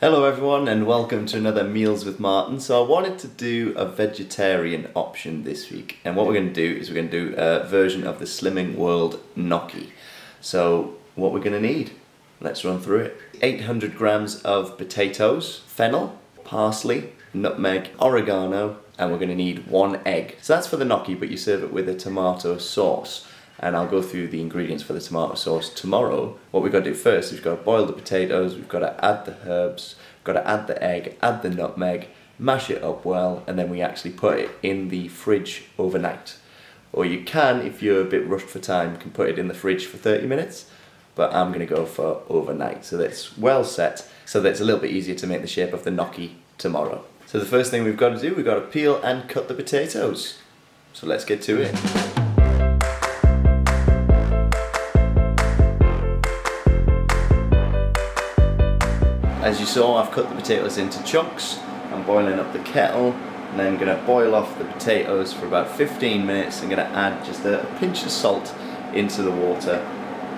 Hello everyone and welcome to another Meals with Martyn. So I wanted to do a vegetarian option this week, and what we're going to do is we're going to do a version of the Slimming World gnocchi. So what we're going to need, let's run through it. 800 grams of potatoes, fennel, parsley, nutmeg, oregano, and we're going to need 1 egg. So that's for the gnocchi, but you serve it with a tomato sauce. And I'll go through the ingredients for the tomato sauce tomorrow. What we've got to do first is we've got to boil the potatoes, we've got to add the herbs, we've got to add the egg, add the nutmeg, mash it up well, and then we actually put it in the fridge overnight. Or you can, if you're a bit rushed for time, can put it in the fridge for 30 minutes, but I'm going to go for overnight, so that's well set, so that it's a little bit easier to make the shape of the gnocchi tomorrow. So the first thing we've got to do, we've got to peel and cut the potatoes. So let's get to it. As you saw, I've cut the potatoes into chunks. I'm boiling up the kettle and then I'm going to boil off the potatoes for about 15 minutes. I'm going to add just a pinch of salt into the water,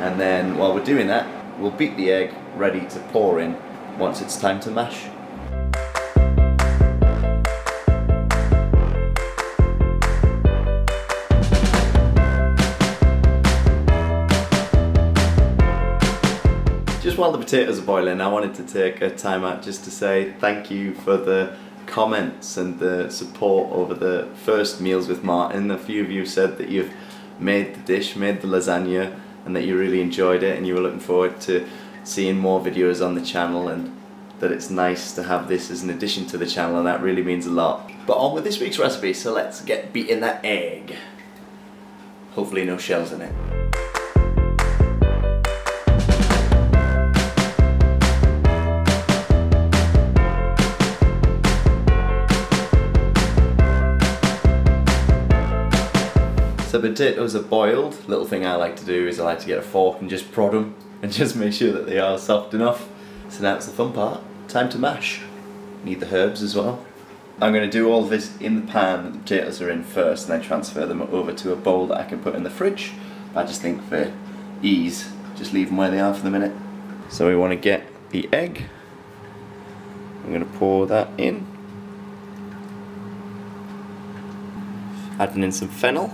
and then while we're doing that, we'll beat the egg ready to pour in once it's time to mash. Just while the potatoes are boiling, I wanted to take a time out just to say thank you for the comments and the support over the first Meals with Martyn. A few of you said that you've made the dish, made the lasagna, and that you really enjoyed it and you were looking forward to seeing more videos on the channel, and that it's nice to have this as an addition to the channel, and that really means a lot. But on with this week's recipe, so let's get beating that egg. Hopefully no shells in it. So potatoes are boiled. Little thing I like to do is I like to get a fork and just prod them and just make sure that they are soft enough. So now it's the fun part, time to mash. Need the herbs as well. I'm going to do all this in the pan that the potatoes are in first, and then transfer them over to a bowl that I can put in the fridge. I just think for ease, just leave them where they are for the minute. So we want to get the egg. I'm going to pour that in. Adding in some fennel.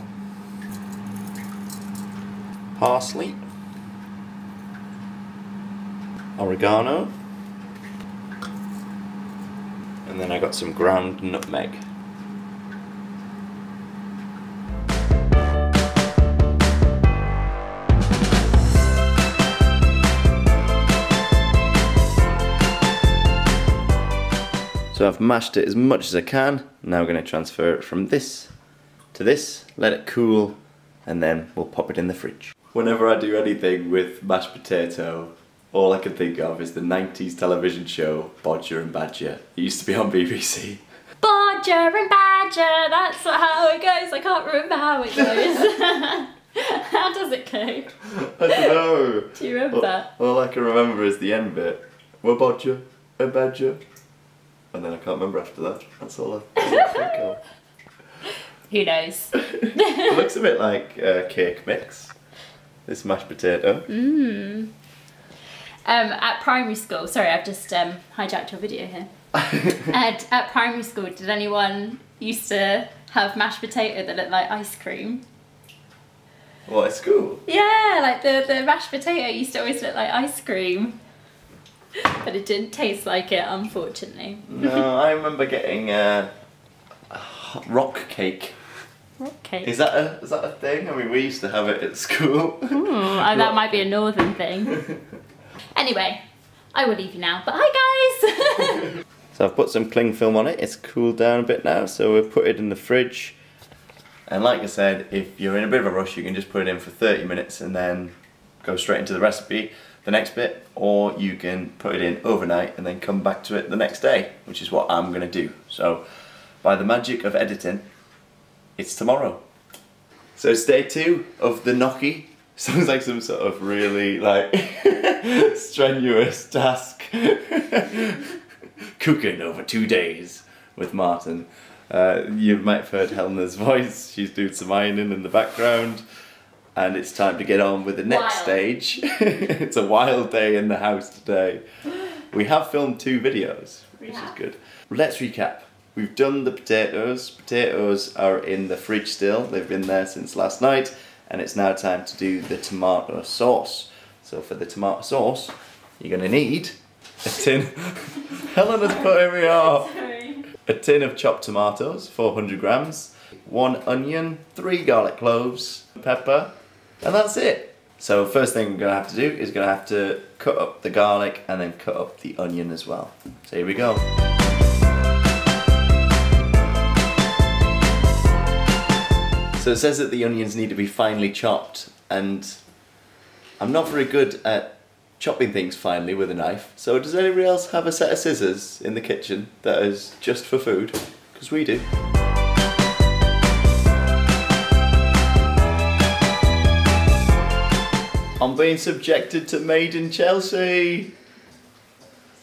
Parsley, oregano, and then I got some ground nutmeg. So I've mashed it as much as I can. Now we're going to transfer it from this to this, let it cool, and then we'll pop it in the fridge. Whenever I do anything with mashed potato, all I can think of is the 90s television show Bodger and Badger. It used to be on BBC. Bodger and Badger, that's how it goes. I can't remember how it goes. How does it go? I don't know. Do you remember that? All I can remember is the end bit. We're Bodger and Badger. And then I can't remember after that. That's all I can think of. Who knows? It looks a bit like cake mix. This mashed potato. At primary school, sorry, I've just hijacked your video here. At primary school, did anyone used to have mashed potato that looked like ice cream? What, at school? Yeah, like the mashed potato used to always look like ice cream. But it didn't taste like it, unfortunately. No, I remember getting rock cake. Rock cake? Is that a thing? I mean, we used to have it at school. That might be a northern thing. Anyway, I will leave you now, but hi guys! So I've put some cling film on it. It's cooled down a bit now, so we'll put it in the fridge. And like I said, if you're in a bit of a rush, you can just put it in for 30 minutes and then go straight into the recipe, the next bit, or you can put it in overnight and then come back to it the next day, which is what I'm going to do. So by the magic of editing, it's tomorrow. So it's day 2 of the gnocchi. Sounds like some sort of really like strenuous task. Cooking over 2 days with Martyn. You might have heard Helena's voice. She's doing some ironing in the background. And it's time to get on with the next stage. It's a wild day in the house today. We have filmed 2 videos, which is good. Let's recap. We've done the potatoes. Potatoes are in the fridge still. They've been there since last night. And it's now time to do the tomato sauce. So for the tomato sauce, you're going to need a tin. Helena's putting me off. Sorry. A tin of chopped tomatoes, 400 grams. 1 onion, 3 garlic cloves, pepper, and that's it. So first thing we're going to have to do is going to have to cut up the garlic and then cut up the onion as well. So here we go. So it says that the onions need to be finely chopped, and I'm not very good at chopping things finely with a knife. So does anybody else have a set of scissors in the kitchen that is just for food? Because we do. I'm being subjected to Made in Chelsea.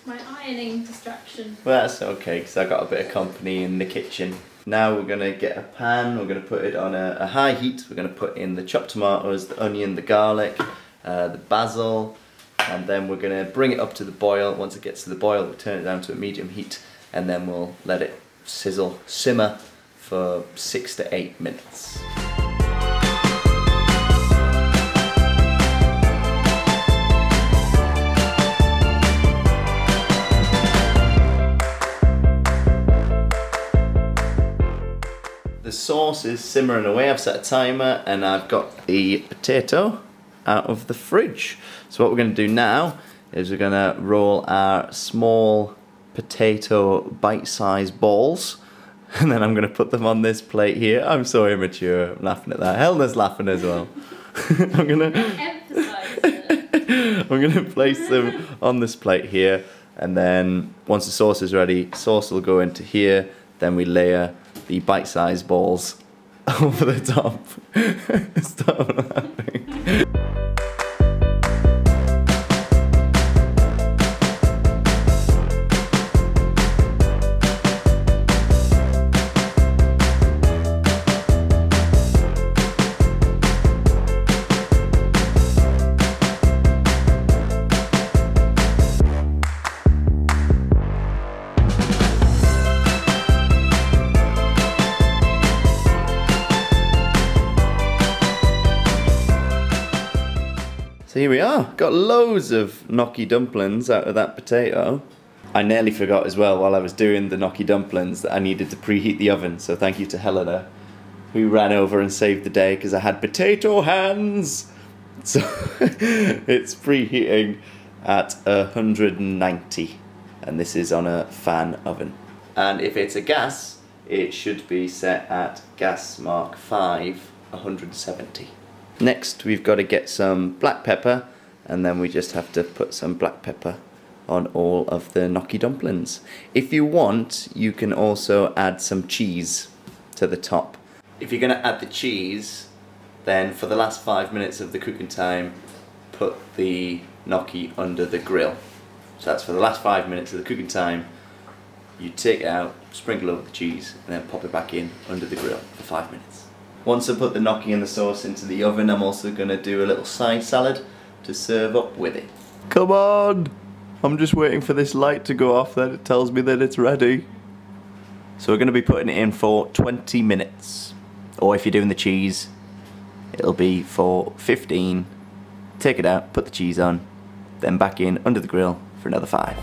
My ironing distraction. Well, that's okay, because I got a bit of company in the kitchen. Now we're going to get a pan, we're going to put it on a high heat. We're going to put in the chopped tomatoes, the onion, the garlic, the basil, and then we're going to bring it up to the boil. Once it gets to the boil, we'll turn it down to a medium heat, and then we'll let it simmer for 6 to 8 minutes. The sauce is simmering away. I've set a timer and I've got the potato out of the fridge. So what we're going to do now is we're going to roll our small potato bite-sized balls, and then I'm going to put them on this plate here. I'm so immature, I'm laughing at that. Helena's laughing as well. I'm going to place them on this plate here, and then once the sauce is ready, sauce will go into here, then we layer the bite-sized balls over the top. Stop laughing. So here we are, got loads of gnocchi dumplings out of that potato. I nearly forgot as well while I was doing the gnocchi dumplings that I needed to preheat the oven, so thank you to Helena, who ran over and saved the day because I had potato hands. So it's preheating at 190, and this is on a fan oven. And if it's a gas, it should be set at gas mark 5, 170. Next we've got to get some black pepper, and then we just have to put some black pepper on all of the gnocchi dumplings. If you want, you can also add some cheese to the top. If you're going to add the cheese, then for the last 5 minutes of the cooking time, put the gnocchi under the grill. So that's for the last 5 minutes of the cooking time. You take it out, sprinkle over the cheese, and then pop it back in under the grill for 5 minutes. Once I put the gnocchi and the sauce into the oven, I'm also going to do a little side salad to serve up with it. Come on! I'm just waiting for this light to go off, then it tells me that it's ready. So we're going to be putting it in for 20 minutes. Or if you're doing the cheese, it'll be for 15. Take it out, put the cheese on, then back in under the grill for another 5.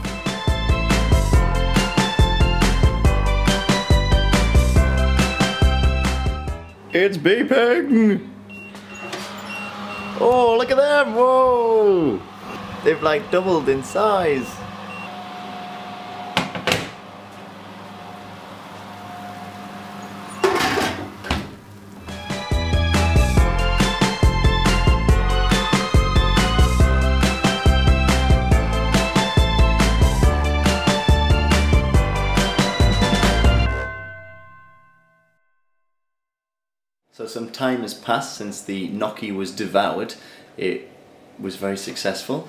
It's beeping! Oh, look at them! Whoa! They've like doubled in size. So some time has passed since the gnocchi was devoured. It was very successful.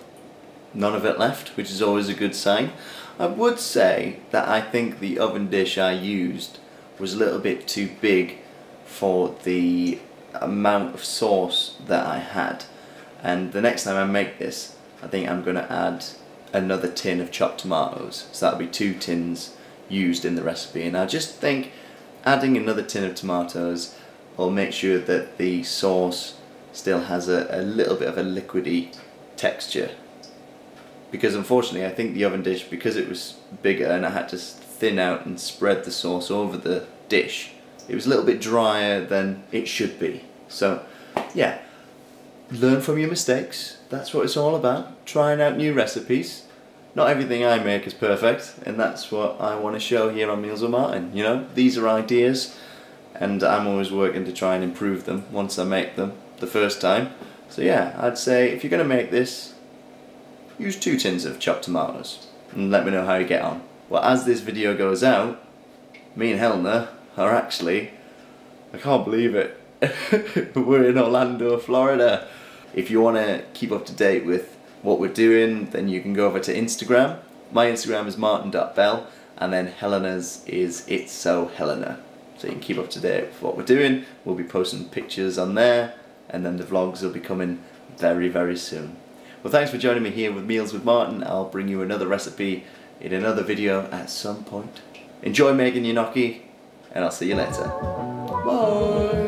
None of it left, which is always a good sign. I would say that I think the oven dish I used was a little bit too big for the amount of sauce that I had. And the next time I make this, I think I'm going to add another tin of chopped tomatoes. So that'll be 2 tins used in the recipe, and I just think adding another tin of tomatoes will make sure that the sauce still has a little bit of a liquidy texture. Because unfortunately I think the oven dish, because it was bigger and I had to thin out and spread the sauce over the dish, it was a little bit drier than it should be. So yeah, learn from your mistakes. That's what it's all about, trying out new recipes. Not everything I make is perfect, and that's what I want to show here on Meals with Martyn. You know, these are ideas, and I'm always working to try and improve them once I make them the first time. So yeah, I'd say if you're going to make this, use 2 tins of chopped tomatoes and let me know how you get on. Well, as this video goes out, me and Helena are actually, I can't believe it, we're in Orlando, Florida. If you want to keep up to date with what we're doing, then you can go over to Instagram. My Instagram is martin.bell, and then Helena's is It's So Helena. So you can keep up to date with what we're doing. We'll be posting pictures on there, and then the vlogs will be coming very, very soon. Well, thanks for joining me here with Meals with Martyn. I'll bring you another recipe in another video at some point. Enjoy making your gnocchi, and I'll see you later. Bye!